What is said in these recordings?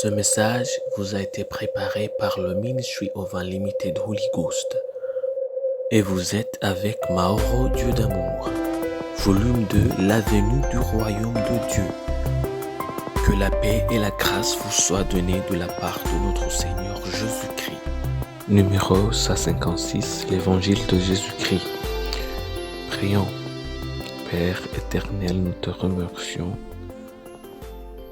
Ce message vous a été préparé par le Ministry of Unlimited Holy Ghost. Et vous êtes avec Mauro Dieu d'amour, volume 2, la venue du royaume de Dieu. Que la paix et la grâce vous soient données de la part de notre Seigneur Jésus-Christ. Numéro 156, l'évangile de Jésus-Christ. Prions. Père éternel, nous te remercions.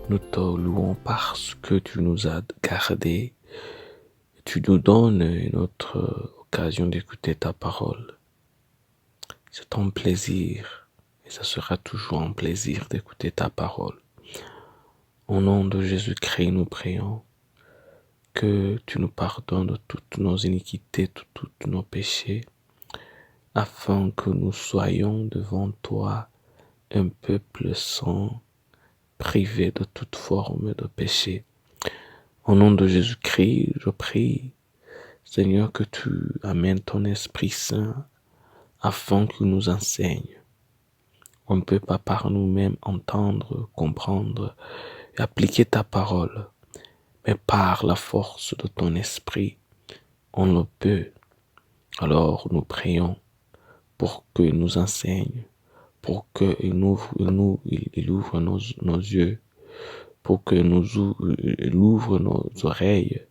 Nous te louons parce que tu nous as gardés. Tu nous donnes une autre occasion d'écouter ta parole. C'est ton plaisir et ça sera toujours un plaisir d'écouter ta parole. Au nom de Jésus-Christ, nous prions que tu nous pardonnes de toutes nos iniquités, de tous nos péchés, afin que nous soyons devant toi un peuple saint, privé de toute forme de péché. Au nom de Jésus-Christ, je prie, Seigneur, que tu amènes ton Esprit Saint afin qu'il nous enseigne. On ne peut pas par nous-mêmes entendre, comprendre et appliquer ta parole, mais par la force de ton Esprit, on le peut. Alors nous prions pour qu'il nous enseigne, pour qu'il ouvre nos yeux, pour qu'il ouvre nos oreilles,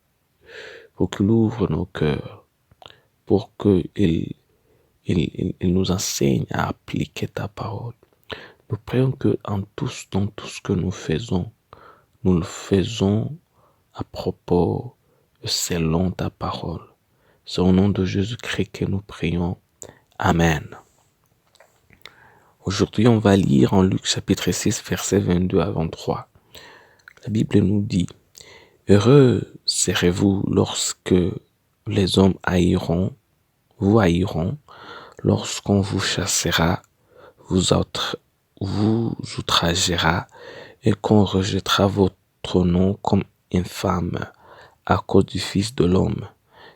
pour qu'il ouvre nos cœurs, pour qu'il nous enseigne à appliquer ta parole. Nous prions que dans tout ce que nous le faisons à propos selon ta parole. C'est au nom de Jésus-Christ que nous prions. Amen. Aujourd'hui, on va lire en Luc chapitre 6, versets 22 à 23. La Bible nous dit: Heureux serez-vous lorsque les hommes vous haïront, lorsqu'on vous chassera, vous outragera et qu'on rejettera votre nom comme infâme à cause du Fils de l'homme.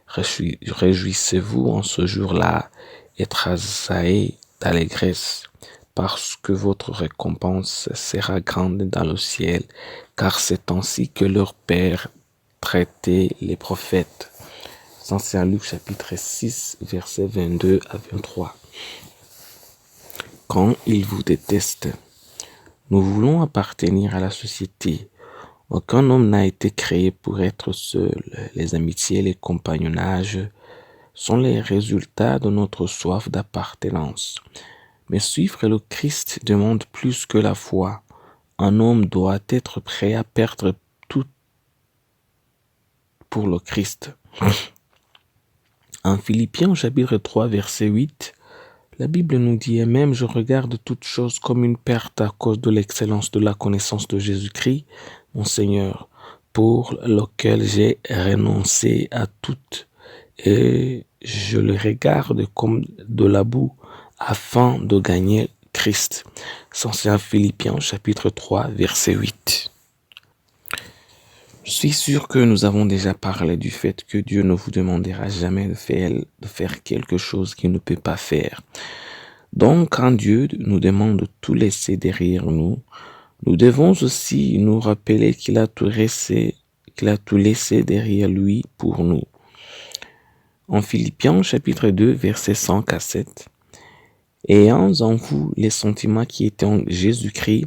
Réjouissez-vous en ce jour-là et tressaillez d'allégresse, parce que votre récompense sera grande dans le ciel, car c'est ainsi que leur Père traitait les prophètes. Ça, c'est en Luc chapitre 6, versets 22 à 23. Quand ils vous détestent, nous voulons appartenir à la société. Aucun homme n'a été créé pour être seul. Les amitiés, les compagnonnages sont les résultats de notre soif d'appartenance. Mais suivre le Christ demande plus que la foi. Un homme doit être prêt à perdre tout pour le Christ. En Philippiens chapitre 3 verset 8, la Bible nous dit: Et même je regarde toutes choses comme une perte à cause de l'excellence de la connaissance de Jésus-Christ, mon Seigneur, pour lequel j'ai renoncé à tout, et je le regarde comme de la boue, afin de gagner Christ. C'est en Philippiens chapitre 3 verset 8. Je suis sûr que nous avons déjà parlé du fait que Dieu ne vous demandera jamais de faire quelque chose qu'il ne peut pas faire. Donc, quand Dieu nous demande de tout laisser derrière nous, nous devons aussi nous rappeler qu'il a tout laissé derrière lui pour nous. En Philippiens chapitre 2, versets 5 à 7, ayant en vous les sentiments qui étaient en Jésus-Christ,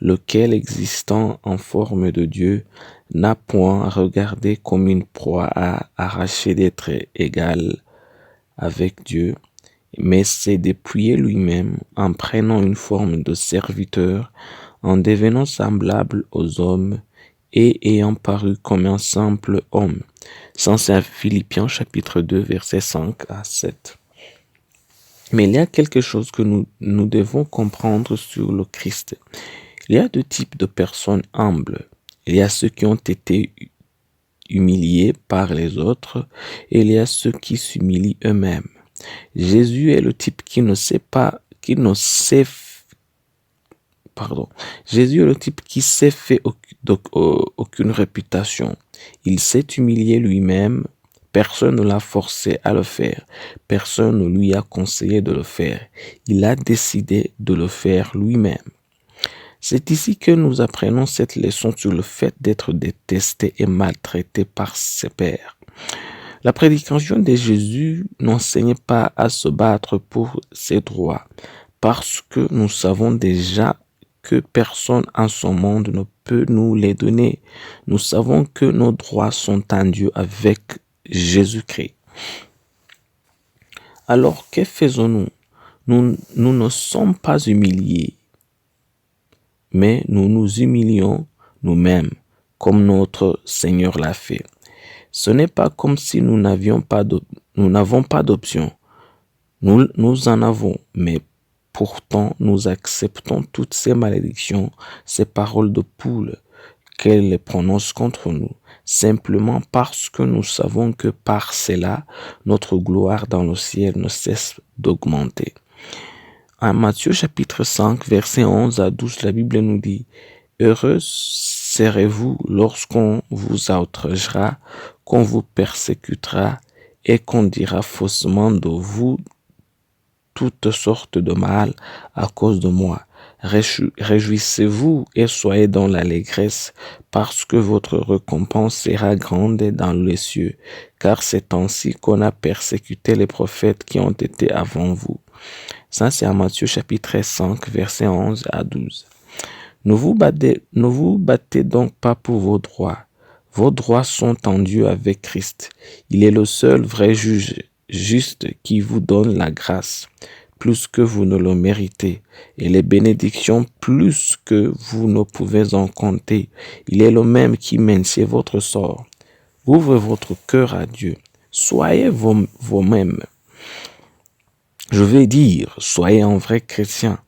lequel, existant en forme de Dieu, n'a point regardé comme une proie à arracher d'être égal avec Dieu, mais s'est dépouillé lui-même en prenant une forme de serviteur, en devenant semblable aux hommes et ayant paru comme un simple homme. C'est Philippiens chapitre 2, versets 5 à 7. Mais il y a quelque chose que nous devons comprendre sur le Christ. Il y a deux types de personnes humbles. Il y a ceux qui ont été humiliés par les autres et il y a ceux qui s'humilient eux-mêmes. Jésus est le type Jésus est le type qui s'est fait aucune réputation. Il s'est humilié lui-même. Personne ne l'a forcé à le faire. Personne ne lui a conseillé de le faire. Il a décidé de le faire lui-même. C'est ici que nous apprenons cette leçon sur le fait d'être détesté et maltraité par ses pairs. La prédication de Jésus n'enseigne pas à se battre pour ses droits, parce que nous savons déjà que personne en ce monde ne peut nous les donner. Nous savons que nos droits sont en Dieu avec Jésus-Christ. Alors, que faisons-nous? Nous ne sommes pas humiliés, mais nous nous humilions nous-mêmes, comme notre Seigneur l'a fait. Ce n'est pas comme si nous n'avons pas d'option. Nous en avons, mais pourtant nous acceptons toutes ces malédictions, ces paroles de poule qu'elle les prononce contre nous, simplement parce que nous savons que par cela, notre gloire dans le ciel ne cesse d'augmenter. En Matthieu chapitre 5, versets 11 à 12, la Bible nous dit « Heureux serez-vous lorsqu'on vous outragera, qu'on vous persécutera et qu'on dira faussement de vous toutes sortes de mal à cause de moi. Réjouissez-vous et soyez dans l'allégresse, parce que votre récompense sera grande dans les cieux, car c'est ainsi qu'on a persécuté les prophètes qui ont été avant vous. » Ça, c'est à Matthieu chapitre 5, versets 11 à 12. Ne vous battez donc pas pour vos droits. Vos droits sont en Dieu avec Christ. Il est le seul vrai juge juste qui vous donne la grâce, plus que vous ne le méritez, et les bénédictions plus que vous ne pouvez en compter. Il est le même qui maintient votre sort. Ouvrez votre cœur à Dieu. Soyez vous-même. Je veux dire, soyez un vrai chrétien.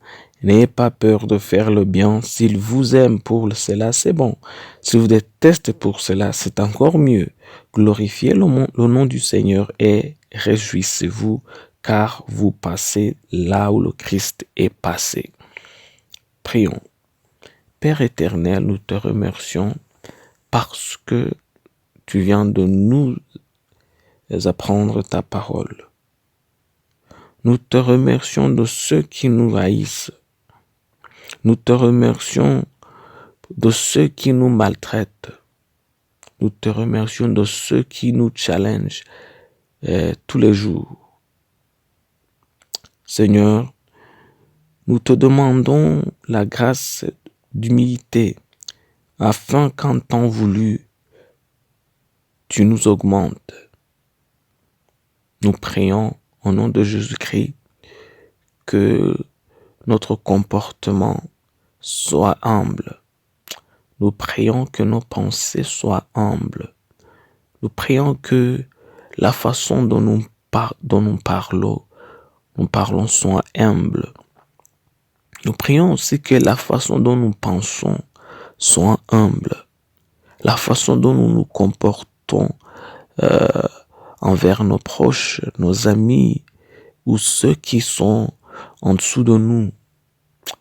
N'ayez pas peur de faire le bien. S'il vous aime pour cela, c'est bon. S'il vous déteste pour cela, c'est encore mieux. Glorifiez le nom du Seigneur et réjouissez-vous, car vous passez là où le Christ est passé. Prions. Père éternel, nous te remercions parce que tu viens de nous apprendre ta parole. Nous te remercions de ceux qui nous haïssent. Nous te remercions de ceux qui nous maltraitent. Nous te remercions de ceux qui nous challengent tous les jours. Seigneur, nous te demandons la grâce d'humilité afin qu'en temps voulu, tu nous augmentes. Nous prions au nom de Jésus-Christ que notre comportement soit humble. Nous prions que nos pensées soient humbles. Nous prions que la façon dont nous parlons soit humble. Nous prions aussi que la façon dont nous pensons soit humble. La façon dont nous nous comportons envers nos proches, nos amis ou ceux qui sont en dessous de nous.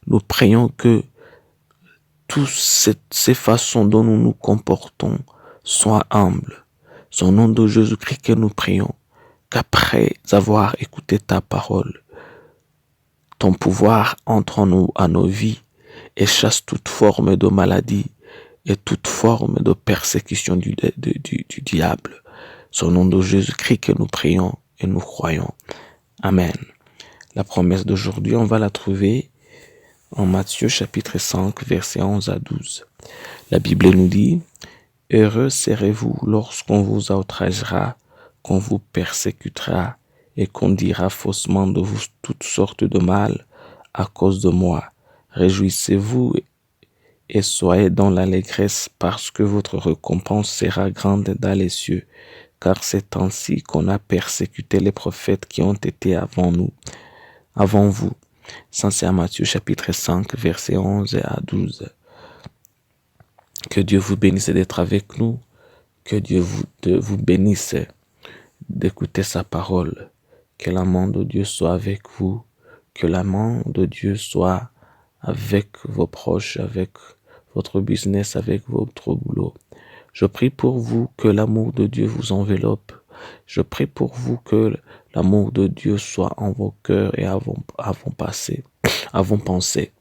Nous prions que toutes ces façons dont nous nous comportons soient humbles. C'est au nom de Jésus-Christ que nous prions, qu'après avoir écouté ta parole, ton pouvoir entre à nos vies et chasse toute forme de maladie et toute forme de persécution du diable. C'est au nom de Jésus-Christ que nous prions et nous croyons. Amen. La promesse d'aujourd'hui, on va la trouver en Matthieu chapitre 5, versets 11 à 12. La Bible nous dit « Heureux serez-vous lorsqu'on vous outragera, qu'on vous persécutera et qu'on dira faussement de vous toutes sortes de mal à cause de moi. Réjouissez-vous et soyez dans l'allégresse parce que votre récompense sera grande dans les cieux, car c'est ainsi qu'on a persécuté les prophètes qui ont été avant vous. » Ça, c'est à Matthieu chapitre 5, versets 11 à 12. Que Dieu vous bénisse d'être avec nous. Que Dieu vous bénisse d'écouter sa parole. Que l'amour de Dieu soit avec vous. Que l'amour de Dieu soit avec vos proches, avec votre business, avec votre boulot. Je prie pour vous que l'amour de Dieu vous enveloppe. Je prie pour vous que l'amour de Dieu soit en vos cœurs et à vos pensées.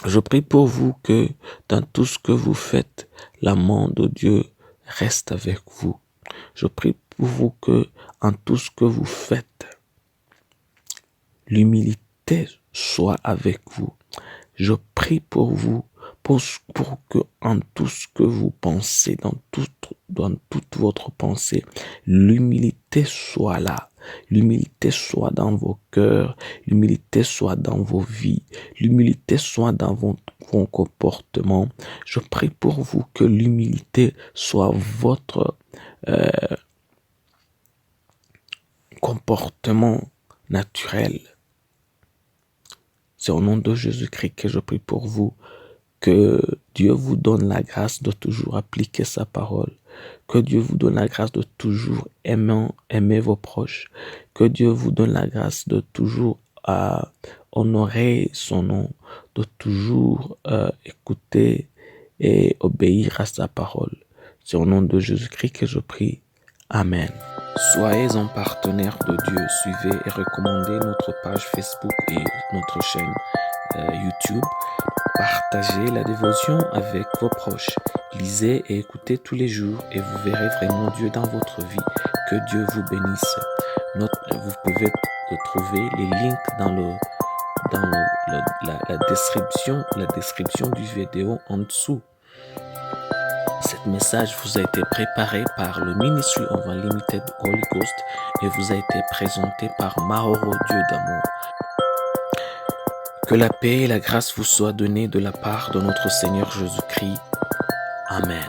Je prie pour vous que dans tout ce que vous faites, l'amour de Dieu reste avec vous. Je prie pour vous que en tout ce que vous faites, l'humilité soit avec vous. Je prie pour vous pour que en tout ce que vous pensez, dans toute votre pensée, l'humilité soit là. L'humilité soit dans vos cœurs, l'humilité soit dans vos vies, l'humilité soit dans vos comportements. Je prie pour vous que l'humilité soit votre comportement naturel. C'est au nom de Jésus-Christ que je prie pour vous. Que Dieu vous donne la grâce de toujours appliquer sa parole. Que Dieu vous donne la grâce de toujours aimer vos proches. Que Dieu vous donne la grâce de toujours honorer son nom. De toujours écouter et obéir à sa parole. C'est au nom de Jésus-Christ que je prie. Amen. Soyez un partenaire de Dieu. Suivez et recommandez notre page Facebook et notre chaîne YouTube. Partagez la dévotion avec vos proches. Lisez et écoutez tous les jours et vous verrez vraiment Dieu dans votre vie. Que Dieu vous bénisse. Vous pouvez trouver les links dans la description du vidéo en dessous. Cet message vous a été préparé par le Ministry of Unlimited Holy Ghost et vous a été présenté par Maoro Dieu d'amour. Que la paix et la grâce vous soient données de la part de notre Seigneur Jésus-Christ. Amen.